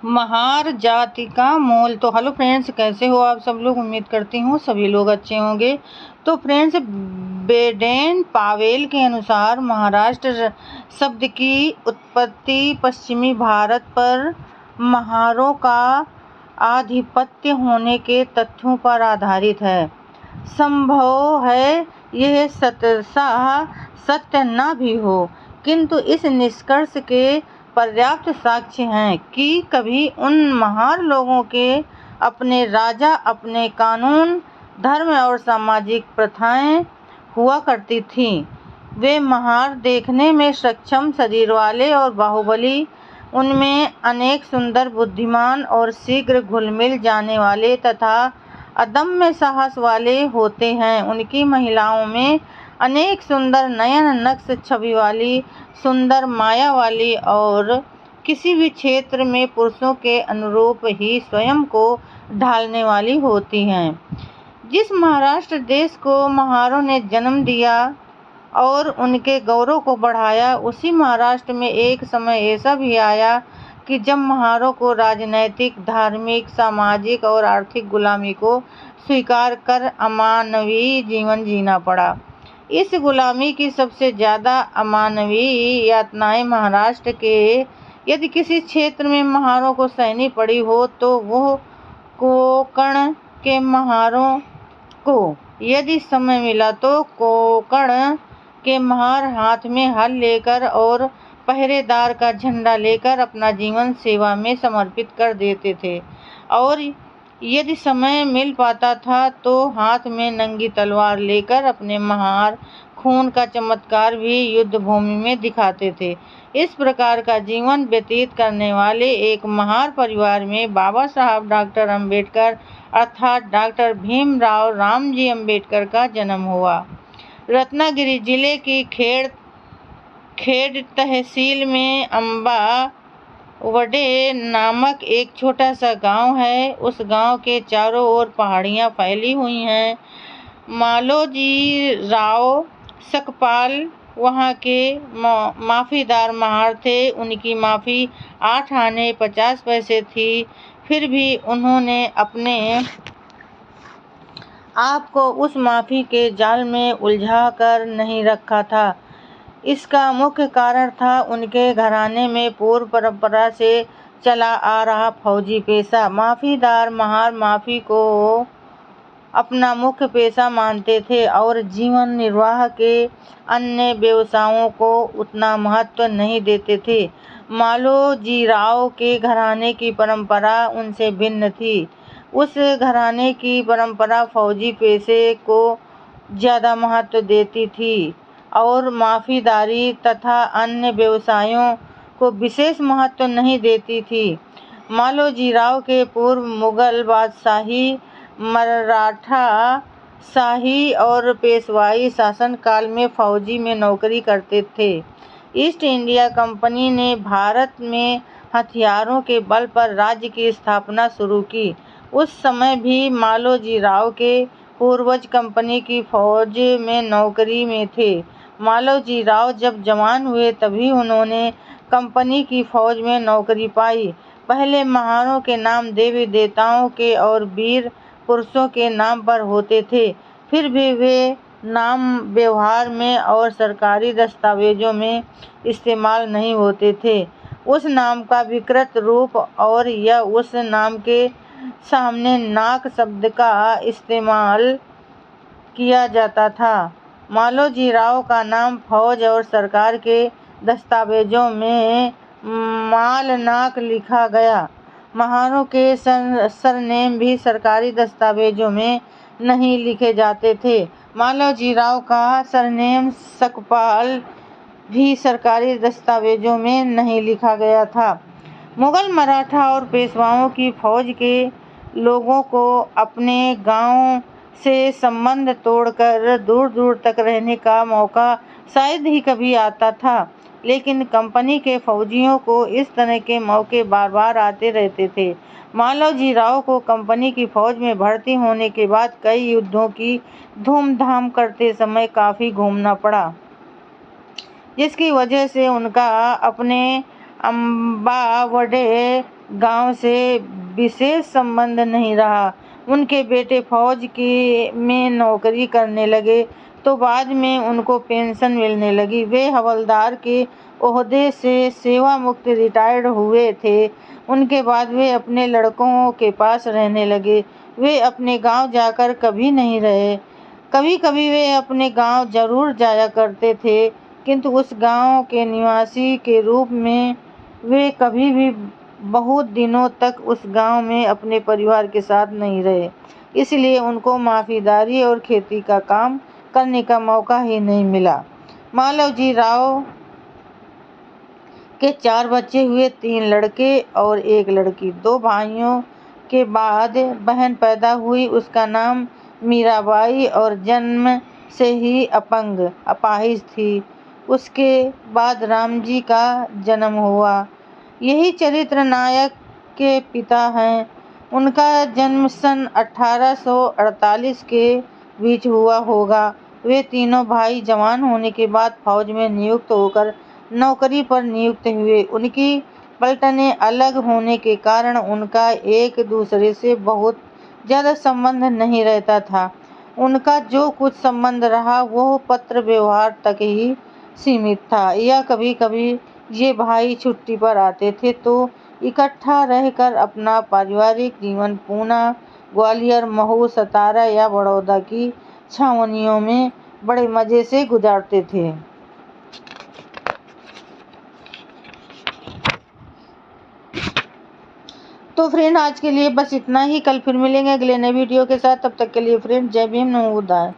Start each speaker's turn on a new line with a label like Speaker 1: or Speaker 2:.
Speaker 1: महार जाति का मोल। तो हेलो फ्रेंड्स, कैसे हो आप सब लोग। उम्मीद करती हूँ सभी लोग अच्छे होंगे। तो फ्रेंड्स, बेडेन पावेल के अनुसार महाराष्ट्र शब्द की उत्पत्ति पश्चिमी भारत पर महारों का आधिपत्य होने के तथ्यों पर आधारित है। संभव है यह सततः सत्य न भी हो, किंतु इस निष्कर्ष के पर्याप्त साक्ष्य हैं कि कभी उन महार लोगों के अपने राजा, अपने कानून, धर्म और सामाजिक प्रथाएं हुआ करती थीं। वे महार देखने में सक्षम, शरीर वाले और बाहुबली, उनमें अनेक सुंदर, बुद्धिमान और शीघ्र घुल-मिल जाने वाले तथा अदम्य साहस वाले होते हैं। उनकी महिलाओं में अनेक सुंदर, नयन नक्श छवि वाली, सुंदर, माया वाली और किसी भी क्षेत्र में पुरुषों के अनुरूप ही स्वयं को ढालने वाली होती हैं। जिस महाराष्ट्र देश को महारों ने जन्म दिया और उनके गौरव को बढ़ाया, उसी महाराष्ट्र में एक समय ऐसा भी आया कि जब महारों को राजनैतिक, धार्मिक, सामाजिक और आर्थिक गुलामी को स्वीकार कर अमानवीय जीवन जीना पड़ा। इस गुलामी की सबसे ज्यादा अमानवीय यातनाएं महाराष्ट्र के यदि किसी क्षेत्र में महारों को सहनी पड़ी हो तो वो कोंकण के महारों को। यदि समय मिला तो कोंकण के महार हाथ में हल लेकर और पहरेदार का झंडा लेकर अपना जीवन सेवा में समर्पित कर देते थे, और यदि समय मिल पाता था तो हाथ में नंगी तलवार लेकर अपने महार खून का चमत्कार भी युद्ध भूमि में दिखाते थे। इस प्रकार का जीवन व्यतीत करने वाले एक महार परिवार में बाबा साहब डॉक्टर अम्बेडकर अर्थात डॉक्टर भीमराव रामजी अम्बेडकर का जन्म हुआ। रत्नागिरी जिले की खेड़ तहसील में अम्बावडे नामक एक छोटा सा गांव है। उस गांव के चारों ओर पहाड़ियां फैली हुई हैं। मालोजी राव सकपाल वहां के माफीदार महार थे। उनकी माफी 8 आने 50 पैसे थी। फिर भी उन्होंने अपने आप को उस माफी के जाल में उलझा कर नहीं रखा था। इसका मुख्य कारण था उनके घराने में पूर्व परंपरा से चला आ रहा फौजी पेशा। माफीदार महार माफी को अपना मुख्य पेशा मानते थे और जीवन निर्वाह के अन्य व्यवसायों को उतना महत्व नहीं देते थे। मालोजीराव के घराने की परंपरा उनसे भिन्न थी। उस घराने की परंपरा फौजी पेशे को ज्यादा महत्व देती थी और माफीदारी तथा अन्य व्यवसायों को विशेष महत्व नहीं देती थी। मालोजीराव के पूर्व मुगल बादशाही, मराठा शाही और पेशवाई शासन काल में फौजी में नौकरी करते थे। ईस्ट इंडिया कंपनी ने भारत में हथियारों के बल पर राज्य की स्थापना शुरू की। उस समय भी मालोजीराव के पूर्वज कंपनी की फौज में नौकरी में थे। मालोजीराव जब जवान हुए तभी उन्होंने कंपनी की फौज में नौकरी पाई। पहले महारों के नाम देवी देवताओं के और वीर पुरुषों के नाम पर होते थे, फिर भी वे नाम व्यवहार में और सरकारी दस्तावेजों में इस्तेमाल नहीं होते थे। उस नाम का विकृत रूप और या उस नाम के सामने नाक शब्द का इस्तेमाल किया जाता था। मालोजीराव का नाम फौज और सरकार के दस्तावेजों में मालनाक लिखा गया। महारों के सरनेम भी सरकारी दस्तावेजों में नहीं लिखे जाते थे। मालोजीराव का सरनेम सकपाल भी सरकारी दस्तावेजों में नहीं लिखा गया था। मुगल, मराठा और पेशवाओं की फौज के लोगों को अपने गांव से संबंध तोड़कर दूर दूर तक रहने का मौका शायद ही कभी आता था, लेकिन कंपनी के फौजियों को इस तरह के मौके बार बार आते रहते थे। मालोजीराव को कंपनी की फौज में भर्ती होने के बाद कई युद्धों की धूमधाम करते समय काफी घूमना पड़ा, जिसकी वजह से उनका अपने अम्बावडे गांव से विशेष संबंध नहीं रहा। उनके बेटे फौज में नौकरी करने लगे तो बाद में उनको पेंशन मिलने लगी। वे हवलदार के ओहदे से सेवा मुक्त रिटायर्ड हुए थे। उनके बाद वे अपने लड़कों के पास रहने लगे। वे अपने गांव जाकर कभी नहीं रहे। कभी कभी वे अपने गांव जरूर जाया करते थे, किंतु उस गांव के निवासी के रूप में वे कभी भी बहुत दिनों तक उस गांव में अपने परिवार के साथ नहीं रहे। इसलिए उनको माफीदारी और खेती का काम करने का मौका ही नहीं मिला। मालवजी राव के 4 बच्चे हुए, 3 लड़के और 1 लड़की। 2 भाइयों के बाद बहन पैदा हुई, उसका नाम मीराबाई और जन्म से ही अपाहिज थी। उसके बाद रामजी का जन्म हुआ। यही चरित्र नायक के पिता हैं। उनका जन्म सन 1848 के बीच हुआ होगा। वे तीनों भाई जवान होने के बाद फौज में नियुक्त होकर नौकरी पर नियुक्त हुए। उनकी पलटनें अलग होने के कारण उनका एक दूसरे से बहुत ज्यादा संबंध नहीं रहता था। उनका जो कुछ संबंध रहा वो पत्र व्यवहार तक ही सीमित था, या कभी कभी ये भाई छुट्टी पर आते थे तो इकट्ठा रहकर अपना पारिवारिक जीवन पूना, ग्वालियर, महू, सतारा या बड़ौदा की छावनियों में बड़े मजे से गुजारते थे। तो फ्रेंड, आज के लिए बस इतना ही। कल फिर मिलेंगे अगले नए वीडियो के साथ। तब तक के लिए फ्रेंड, जय भीम, नमो बुद्धाय।